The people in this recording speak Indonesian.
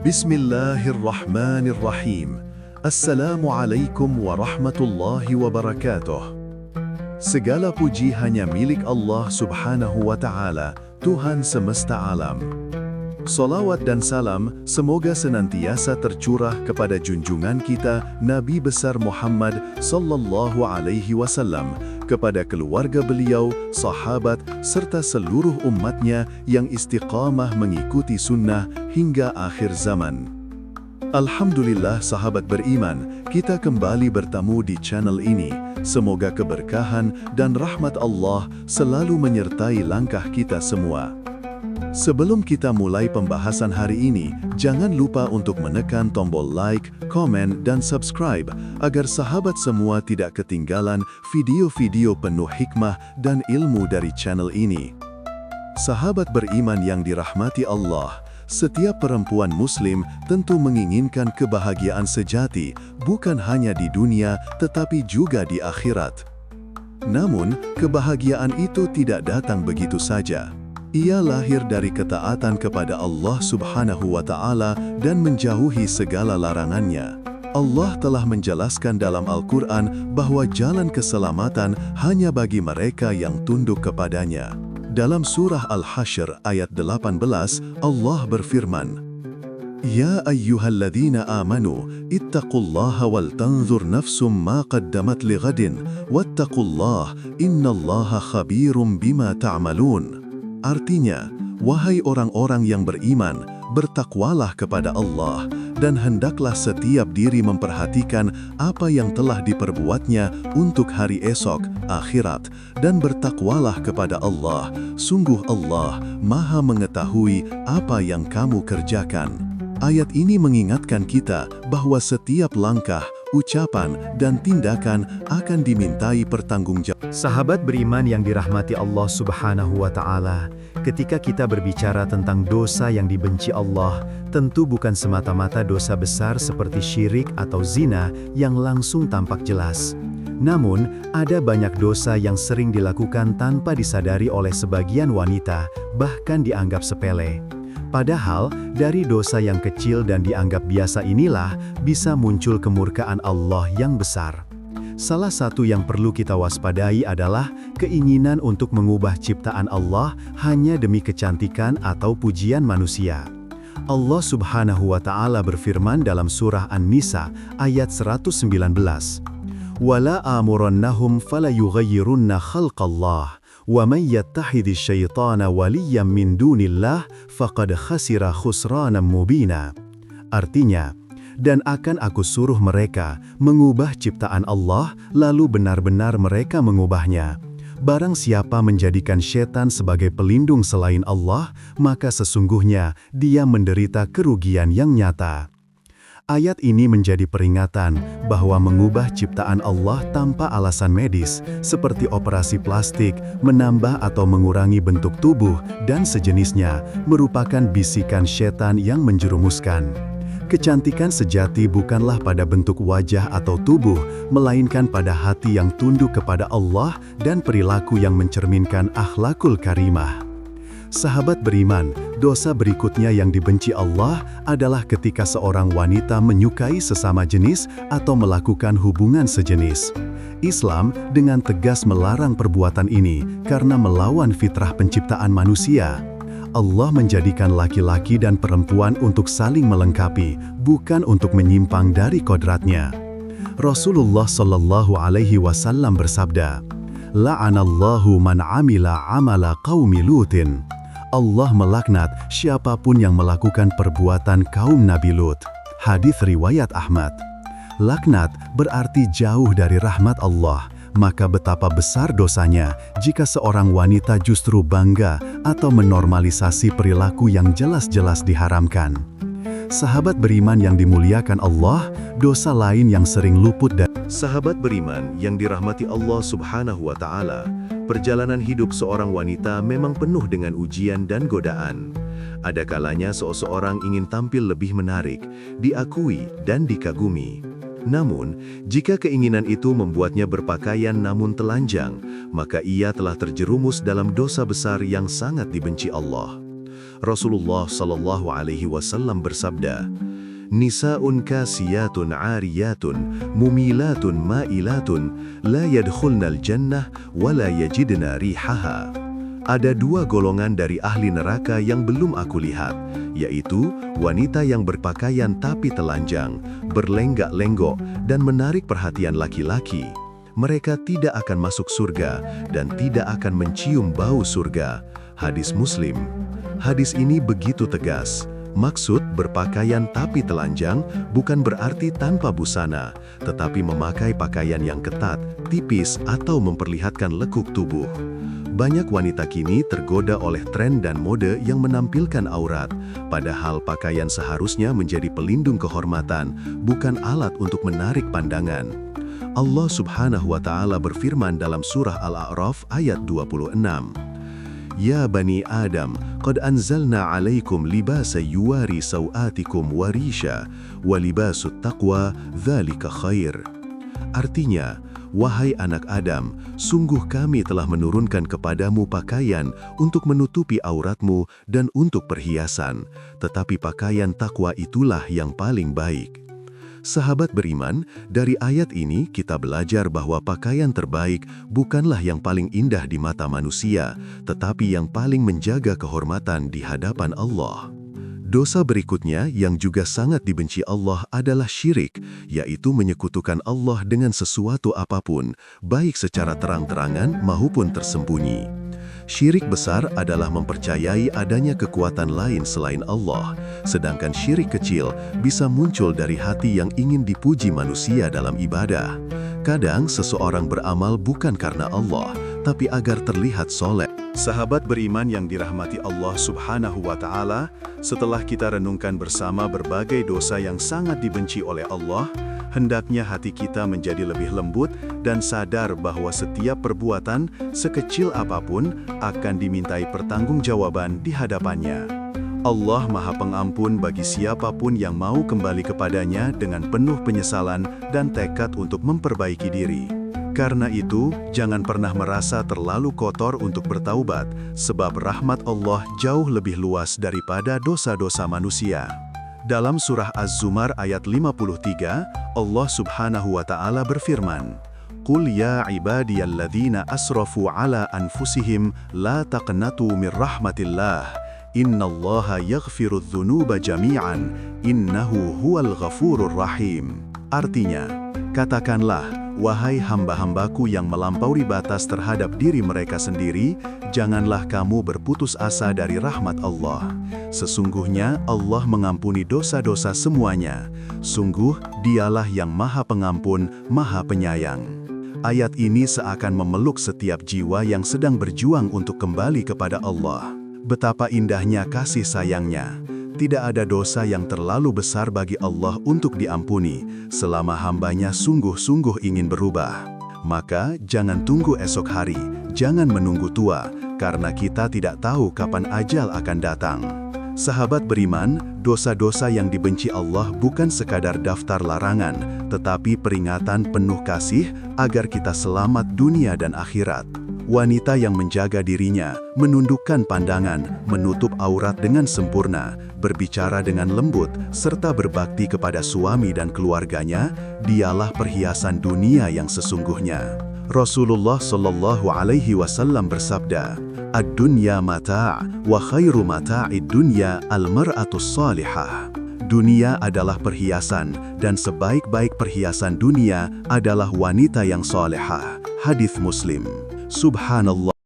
Bismillahirrahmanirrahim. Assalamualaikum warahmatullahi wabarakatuh. Segala puji hanya milik Allah Subhanahu wa Ta'ala, Tuhan semesta alam. Salawat dan salam semoga senantiasa tercurah kepada junjungan kita Nabi besar Muhammad sallallahu alaihi wasallam, kepada keluarga beliau, sahabat, serta seluruh umatnya yang istiqamah mengikuti sunnah hingga akhir zaman. Alhamdulillah sahabat beriman, kita kembali bertemu di channel ini. Semoga keberkahan dan rahmat Allah selalu menyertai langkah kita semua. Sebelum kita mulai pembahasan hari ini, jangan lupa untuk menekan tombol like, komen, dan subscribe agar sahabat semua tidak ketinggalan video-video penuh hikmah dan ilmu dari channel ini. Sahabat beriman yang dirahmati Allah, setiap perempuan muslim tentu menginginkan kebahagiaan sejati, bukan hanya di dunia tetapi juga di akhirat. Namun, kebahagiaan itu tidak datang begitu saja. Ia lahir dari ketaatan kepada Allah Subhanahu wa Ta'ala dan menjauhi segala larangannya. Allah telah menjelaskan dalam Al-Quran bahwa jalan keselamatan hanya bagi mereka yang tunduk kepadanya. Dalam surah Al-Hasyr ayat 18, Allah berfirman, Ya ayyuhalladzina amanu, ittaqullaha wal tanzur nafsum ma qaddamat lighadin, wattaqullaha innallaha khabirum bima ta'malun. Artinya, wahai orang-orang yang beriman, bertakwalah kepada Allah, dan hendaklah setiap diri memperhatikan apa yang telah diperbuatnya untuk hari esok, akhirat, dan bertakwalah kepada Allah. Sungguh Allah Maha mengetahui apa yang kamu kerjakan. Ayat ini mengingatkan kita bahwa setiap langkah, ucapan, dan tindakan akan dimintai pertanggungjawaban. Sahabat beriman yang dirahmati Allah Subhanahu wa Ta'ala, ketika kita berbicara tentang dosa yang dibenci Allah, tentu bukan semata-mata dosa besar seperti syirik atau zina yang langsung tampak jelas. Namun, ada banyak dosa yang sering dilakukan tanpa disadari oleh sebagian wanita, bahkan dianggap sepele. Padahal, dari dosa yang kecil dan dianggap biasa inilah bisa muncul kemurkaan Allah yang besar. Salah satu yang perlu kita waspadai adalah keinginan untuk mengubah ciptaan Allah hanya demi kecantikan atau pujian manusia. Allah Subhanahu wa Ta'ala berfirman dalam surah An-Nisa ayat 119, "Wala amurannahum falayughayyirunna khalqallah. Wa man yattakhidhish syaitana waliyyan min dunillah faqad khasira khusranan mubina." Artinya, dan akan aku suruh mereka mengubah ciptaan Allah, lalu benar-benar mereka mengubahnya. Barang siapa menjadikan syaitan sebagai pelindung selain Allah, maka sesungguhnya dia menderita kerugian yang nyata. Ayat ini menjadi peringatan bahwa mengubah ciptaan Allah tanpa alasan medis, seperti operasi plastik, menambah atau mengurangi bentuk tubuh, dan sejenisnya, merupakan bisikan syaitan yang menjerumuskan. Kecantikan sejati bukanlah pada bentuk wajah atau tubuh, melainkan pada hati yang tunduk kepada Allah dan perilaku yang mencerminkan akhlakul karimah. Sahabat beriman, dosa berikutnya yang dibenci Allah adalah ketika seorang wanita menyukai sesama jenis atau melakukan hubungan sejenis. Islam dengan tegas melarang perbuatan ini karena melawan fitrah penciptaan manusia. Allah menjadikan laki-laki dan perempuan untuk saling melengkapi, bukan untuk menyimpang dari kodratnya. Rasulullah Shallallahu Alaihi Wasallam bersabda, "La'anallahu man amila amala qaumi Lutin." Allah melaknat siapapun yang melakukan perbuatan kaum Nabi Lut. Hadis riwayat Ahmad. Laknat berarti jauh dari rahmat Allah, maka betapa besar dosanya jika seorang wanita justru bangga atau menormalisasi perilaku yang jelas-jelas diharamkan. Sahabat beriman yang dimuliakan Allah, dosa lain yang sering luput dari Sahabat beriman yang dirahmati Allah Subhanahu wa Ta'ala, perjalanan hidup seorang wanita memang penuh dengan ujian dan godaan. Ada kalanya seseorang ingin tampil lebih menarik, diakui dan dikagumi. Namun, jika keinginan itu membuatnya berpakaian namun telanjang, maka ia telah terjerumus dalam dosa besar yang sangat dibenci Allah. Rasulullah Shallallahu Alaihi Wasallam bersabda, Nisa'un kasiyatun 'ariyatun, mumilatun ma'ilatun, la yadkhulnal jannah wa la yajidna rihaha. Ada dua golongan dari ahli neraka yang belum aku lihat, yaitu wanita yang berpakaian tapi telanjang, berlenggak-lenggok, dan menarik perhatian laki-laki. Mereka tidak akan masuk surga dan tidak akan mencium bau surga. Hadis Muslim. Hadis ini begitu tegas. Maksud berpakaian tapi telanjang bukan berarti tanpa busana, tetapi memakai pakaian yang ketat, tipis, atau memperlihatkan lekuk tubuh. Banyak wanita kini tergoda oleh tren dan mode yang menampilkan aurat, padahal pakaian seharusnya menjadi pelindung kehormatan, bukan alat untuk menarik pandangan. Allah Subhanahu wa Ta'ala berfirman dalam surah Al-A'raf ayat 26. Ya Bani Adam, qad anzalna alaikum libasa yuwari sawatikum warisha, wa libasut taqwa dzalika khair. Artinya, wahai anak Adam, sungguh kami telah menurunkan kepadamu pakaian untuk menutupi auratmu dan untuk perhiasan, tetapi pakaian takwa itulah yang paling baik. Sahabat beriman, dari ayat ini kita belajar bahwa pakaian terbaik bukanlah yang paling indah di mata manusia, tetapi yang paling menjaga kehormatan di hadapan Allah. Dosa berikutnya yang juga sangat dibenci Allah adalah syirik, yaitu menyekutukan Allah dengan sesuatu apapun, baik secara terang-terangan maupun tersembunyi. Syirik besar adalah mempercayai adanya kekuatan lain selain Allah, sedangkan syirik kecil bisa muncul dari hati yang ingin dipuji manusia dalam ibadah. Kadang seseorang beramal bukan karena Allah, tapi agar terlihat soleh. Sahabat beriman yang dirahmati Allah Subhanahu wa Ta'ala, setelah kita renungkan bersama berbagai dosa yang sangat dibenci oleh Allah, hendaknya hati kita menjadi lebih lembut dan sadar bahwa setiap perbuatan, sekecil apapun, akan dimintai pertanggungjawaban di hadapannya. Allah Maha Pengampun bagi siapapun yang mau kembali kepadanya dengan penuh penyesalan dan tekad untuk memperbaiki diri. Karena itu, jangan pernah merasa terlalu kotor untuk bertaubat, sebab rahmat Allah jauh lebih luas daripada dosa-dosa manusia. Dalam surah Az-Zumar ayat 53, Allah Subhanahu wa Ta'ala berfirman, Qul ya ibadiyalladzina asrafu ala anfusihim la taqnatu min rahmatillah, innallaha yaghfirudz dzunuba jami'an, innahu huwal ghafurur rahim. Artinya, katakanlah, wahai hamba-hambaku yang melampaui batas terhadap diri mereka sendiri, janganlah kamu berputus asa dari rahmat Allah. Sesungguhnya Allah mengampuni dosa-dosa semuanya. Sungguh, Dialah yang Maha Pengampun, Maha Penyayang. Ayat ini seakan memeluk setiap jiwa yang sedang berjuang untuk kembali kepada Allah. Betapa indahnya kasih sayangnya. Tidak ada dosa yang terlalu besar bagi Allah untuk diampuni, selama hambanya sungguh-sungguh ingin berubah. Maka jangan tunggu esok hari, jangan menunggu tua, karena kita tidak tahu kapan ajal akan datang. Sahabat beriman, dosa-dosa yang dibenci Allah bukan sekadar daftar larangan, tetapi peringatan penuh kasih agar kita selamat dunia dan akhirat. Wanita yang menjaga dirinya, menundukkan pandangan, menutup aurat dengan sempurna, berbicara dengan lembut, serta berbakti kepada suami dan keluarganya, dialah perhiasan dunia yang sesungguhnya. Rasulullah Shallallahu Alaihi Wasallam bersabda, Ad-dunya mata' wa khairu mata'id dunya al-mar'atus salihah. Dunia adalah perhiasan, dan sebaik-baik perhiasan dunia adalah wanita yang salihah. Hadis Muslim. Subhanallah.